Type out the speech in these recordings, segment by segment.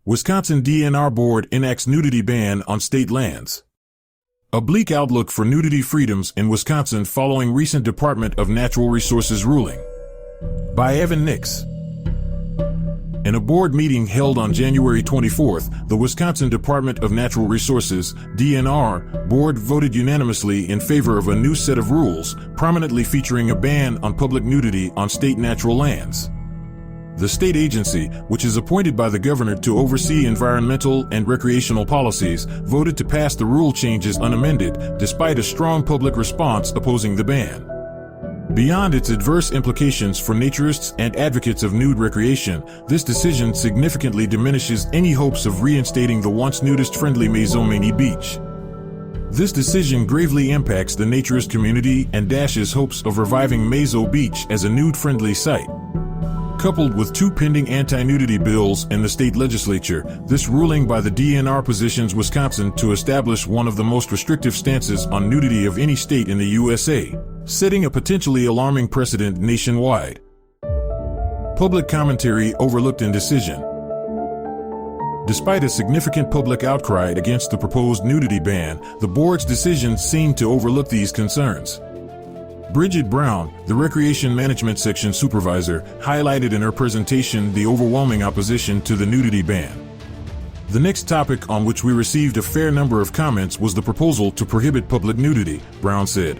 Wisconsin DNR Board enacts nudity ban on state lands. A bleak outlook for nudity freedoms in Wisconsin following recent Department of Natural Resources ruling. By Evan Nix. In a board meeting held on January 24th, the Wisconsin Department of Natural Resources, DNR, board voted unanimously in favor of a new set of rules, prominently featuring a ban on public nudity on state natural lands. The state agency, which is appointed by the governor to oversee environmental and recreational policies, voted to pass the rule changes unamended, despite a strong public response opposing the ban. Beyond its adverse implications for naturists and advocates of nude recreation, this decision significantly diminishes any hopes of reinstating the once-nudist-friendly Mazomanie Beach. This decision gravely impacts the naturist community and dashes hopes of reviving Mazo Beach as a nude-friendly site. Coupled with two pending anti-nudity bills in the state legislature, this ruling by the DNR positions Wisconsin to establish one of the most restrictive stances on nudity of any state in the USA, setting a potentially alarming precedent nationwide. Public commentary overlooked in decision. Despite a significant public outcry against the proposed nudity ban, the board's decision seemed to overlook these concerns. Bridget Brown, the Recreation Management Section Supervisor, highlighted in her presentation the overwhelming opposition to the nudity ban. The next topic on which we received a fair number of comments was the proposal to prohibit public nudity, Brown said.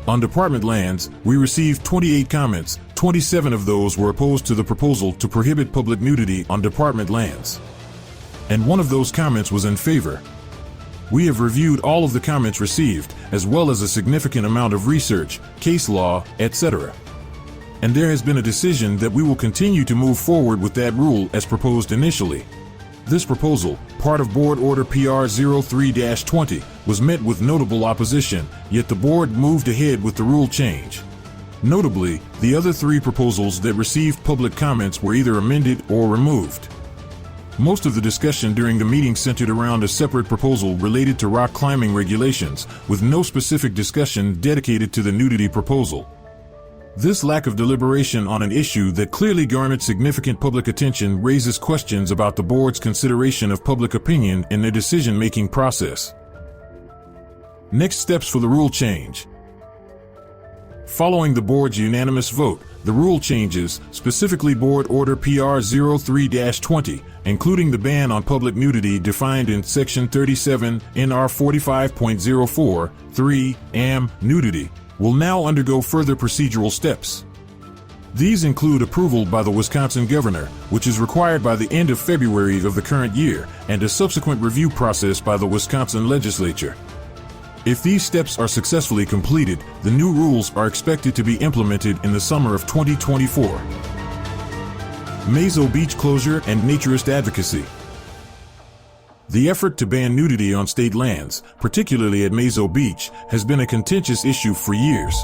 On department lands, we received 28 comments, 27 of those were opposed to the proposal to prohibit public nudity on department lands. And one of those comments was in favor. We have reviewed all of the comments received, as well as a significant amount of research, case law, etc. And there has been a decision that we will continue to move forward with that rule as proposed initially. This proposal, part of Board Order PR 03-20, was met with notable opposition, yet the board moved ahead with the rule change. Notably, the other three proposals that received public comments were either amended or removed. Most of the discussion during the meeting centered around a separate proposal related to rock climbing regulations, with no specific discussion dedicated to the nudity proposal. This lack of deliberation on an issue that clearly garnered significant public attention raises questions about the board's consideration of public opinion in their decision-making process. Next steps for the rule change. Following the board's unanimous vote, the rule changes, specifically Board Order PR 03-20, including the ban on public nudity defined in Section 37 NR 45.04, 3, am, nudity, will now undergo further procedural steps. These include approval by the Wisconsin governor, which is required by the end of February of the current year, and a subsequent review process by the Wisconsin legislature. If these steps are successfully completed, the new rules are expected to be implemented in the summer of 2024. Mazo Beach closure and naturist advocacy. The effort to ban nudity on state lands, particularly at Mazo Beach, has been a contentious issue for years.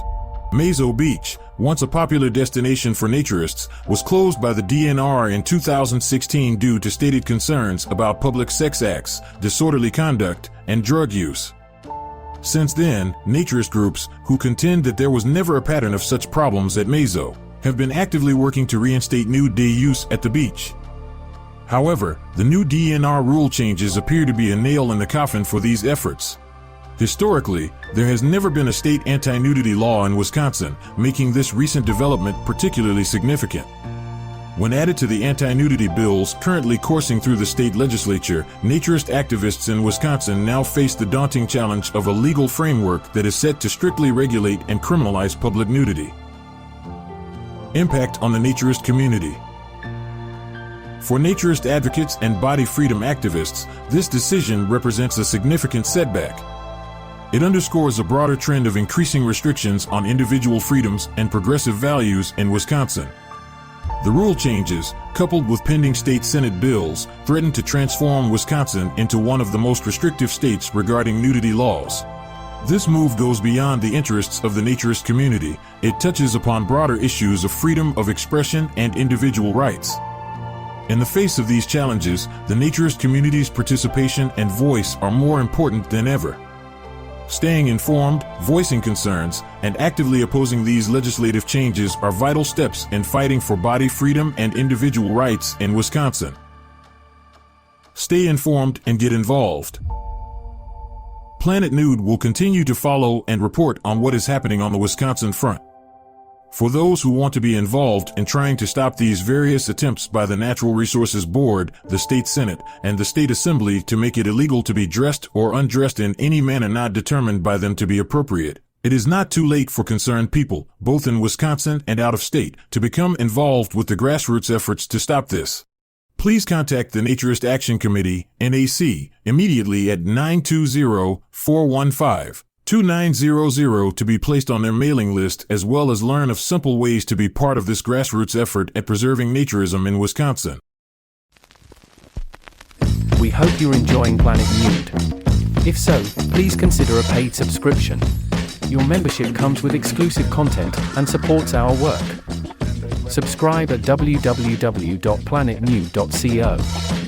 Mazo Beach, once a popular destination for naturists, was closed by the DNR in 2016 due to stated concerns about public sex acts, disorderly conduct, and drug use. Since then, naturist groups, who contend that there was never a pattern of such problems at Mazo, have been actively working to reinstate nude day use at the beach. However, the new DNR rule changes appear to be a nail in the coffin for these efforts. Historically, there has never been a state anti-nudity law in Wisconsin, making this recent development particularly significant. When added to the anti-nudity bills currently coursing through the state legislature, naturist activists in Wisconsin now face the daunting challenge of a legal framework that is set to strictly regulate and criminalize public nudity. Impact on the naturist community. For naturist advocates and body freedom activists, this decision represents a significant setback. It underscores a broader trend of increasing restrictions on individual freedoms and progressive values in Wisconsin. The rule changes, coupled with pending state Senate bills, threaten to transform Wisconsin into one of the most restrictive states regarding nudity laws. This move goes beyond the interests of the naturist community. It touches upon broader issues of freedom of expression and individual rights. In the face of these challenges, the naturist community's participation and voice are more important than ever. Staying informed, voicing concerns, and actively opposing these legislative changes are vital steps in fighting for body freedom and individual rights in Wisconsin. Stay informed and get involved. Planet Nude will continue to follow and report on what is happening on the Wisconsin front. For those who want to be involved in trying to stop these various attempts by the Natural Resources Board, the State Senate, and the State Assembly to make it illegal to be dressed or undressed in any manner not determined by them to be appropriate, it is not too late for concerned people, both in Wisconsin and out of state, to become involved with the grassroots efforts to stop this. Please contact the Naturist Action Committee, NAC, immediately at 920-415-2900 to be placed on their mailing list, as well as learn of simple ways to be part of this grassroots effort at preserving naturism in Wisconsin. We hope you're enjoying Planet Nude. If so, please consider a paid subscription. Your membership comes with exclusive content and supports our work. Subscribe at www.planetnude.co.